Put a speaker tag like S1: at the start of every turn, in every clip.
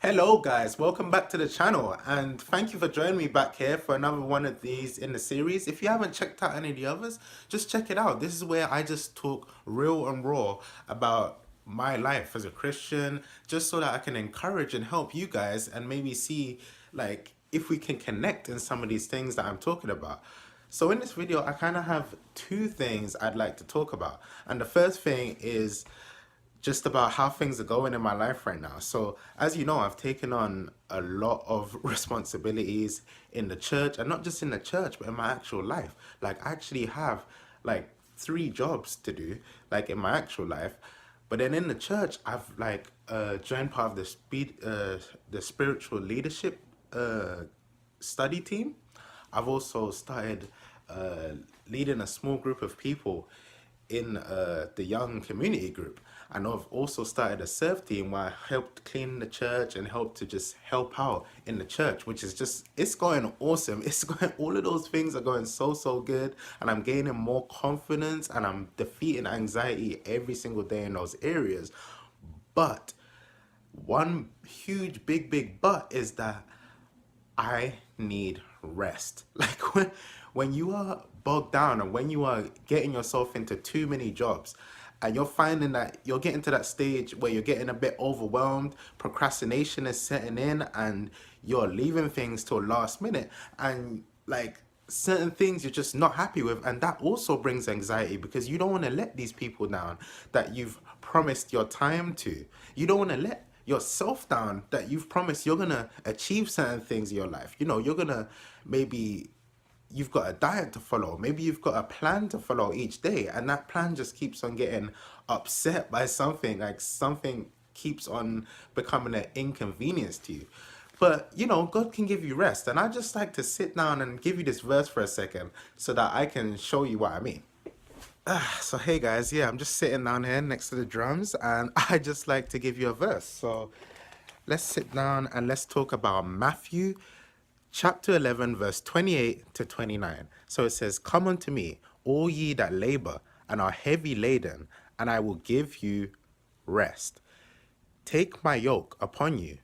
S1: Hello guys, welcome back to the channel and thank you for joining me back here for another one of these in the series. If you haven't checked out any of the others, just check it out. This is where I just talk real and raw about my life as a Christian, just so that I can encourage and help you guys and maybe see like if we can connect in some of these things that I'm talking about. So in this video, I kind of have two things I'd like to talk about. And the first thing is just about how things are going in my life right now. So, as you know, I've taken on a lot of responsibilities in the church, and not just in the church, but in my actual life. Like, I actually have like three jobs to do, like in my actual life. But then in the church, I've like joined part of the spiritual leadership study team. I've also started uh, leading a small group of people in the young community group. And I've also started a serve team where I helped clean the church and helped to just help out in the church, which is just, it's going awesome. It's going, all of those things are going so good. And I'm gaining more confidence and I'm defeating anxiety every single day in those areas. But one huge, big but is that I need rest. Like when you are bogged down and when you are getting yourself into too many jobs and you're finding that you're getting to that stage where you're getting a bit overwhelmed, procrastination is setting in and you're leaving things till last minute and like certain things you're just not happy with, and that also brings anxiety because you don't want to let these people down that you've promised your time to. You don't want to let yourself down that you've promised you're gonna achieve certain things in your life. You know, you're gonna maybe you've got a diet to follow, maybe you've got a plan to follow each day, and that plan just keeps on getting upset by something, like something keeps on becoming an inconvenience to you. But you know, God can give you rest, and I just like to sit down and give you this verse for a second so that I can show you what I mean. So hey guys, yeah, I'm just sitting down here next to the drums and I just like to give you a verse. So let's sit down and let's talk about Matthew chapter 11 verse 28 to 29. So it says, "Come unto me, all ye that labor and are heavy laden, and I will give you rest. Take my yoke upon you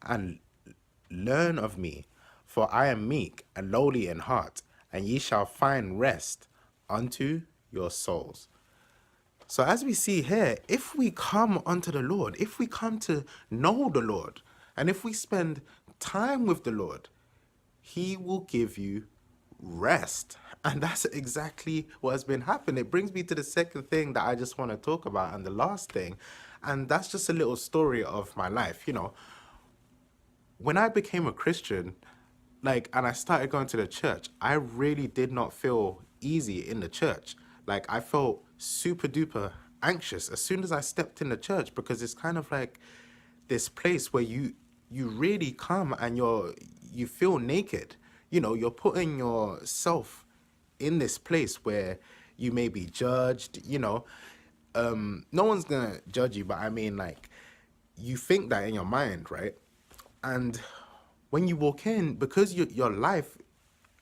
S1: and learn of me, for I am meek and lowly in heart, and ye shall find rest unto your souls." So, as we see here, if we come unto the Lord, if we come to know the Lord, and if we spend time with the Lord, He will give you rest. And that's exactly what has been happening. It brings me to the second thing that I just want to talk about, and the last thing. And that's just a little story of my life. You know, when I became a Christian, like, and I started going to the church, I really did not feel easy in the church. Like, I felt super duper anxious as soon as I stepped in the church because it's kind of like this place where you really come and you feel naked. You know, you're putting yourself in this place where you may be judged, you know. No one's gonna judge you, but I mean, like, you think that in your mind, right? And when you walk in, because your life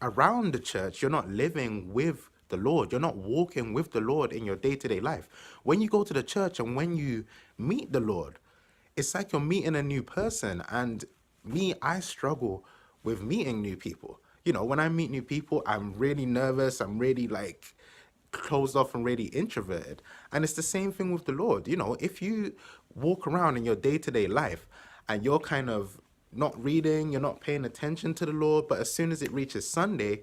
S1: around the church, you're not living with the Lord. You're not walking with the Lord in your day-to-day life. When you go to the church and when you meet the Lord, it's like you're meeting a new person. And me, I struggle with meeting new people. You know, when I meet new people, I'm really nervous. I'm really like closed off and really introverted. And it's the same thing with the Lord. You know, if you walk around in your day-to-day life and you're kind of not reading, you're not paying attention to the Lord, but as soon as it reaches Sunday,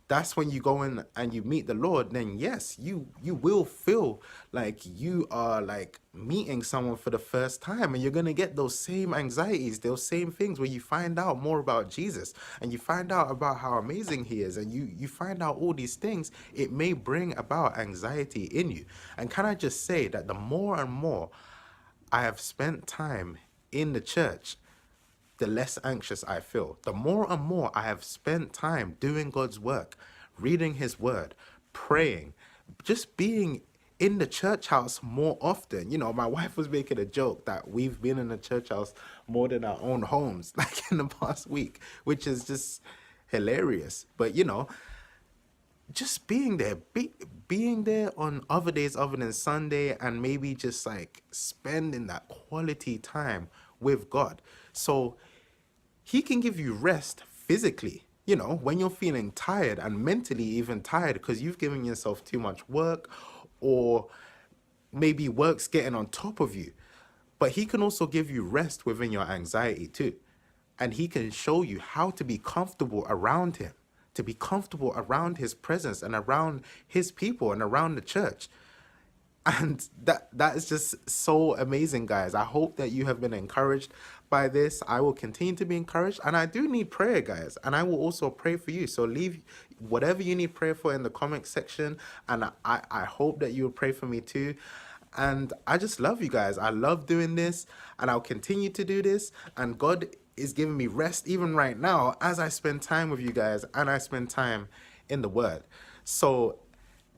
S1: that's when you go in and you meet the Lord, then yes, you will feel like you are like meeting someone for the first time, and you're gonna get those same anxieties, those same things where you find out more about Jesus and you find out about how amazing he is, and you find out all these things. It may bring about anxiety in you. And can I just say that the more and more I have spent time in the church, the less anxious I feel. The more and more I have spent time doing God's work, reading His Word, praying, just being in the church house more often. You know, my wife was making a joke that we've been in the church house more than our own homes, like in the past week, which is just hilarious. But, you know, just being there, being there on other days other than Sunday, and maybe just like spending that quality time with God. So he can give you rest physically, when you're feeling tired and mentally even tired because you've given yourself too much work, or maybe work's getting on top of you. But he can also give you rest within your anxiety too. And he can show you how to be comfortable around him, to be comfortable around his presence and around his people and around the church. And that is just so amazing, guys. I hope that you have been encouraged by this. I will continue to be encouraged, and I do need prayer, guys, and I will also pray for you. So leave whatever you need prayer for in the comment section, and I hope that you will pray for me too. And I just love you guys. I love doing this, and I'll continue to do this, and God is giving me rest even right now as I spend time with you guys and I spend time in the Word. So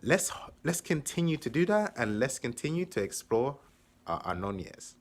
S1: let's continue to do that, and let's continue to explore our unknown years.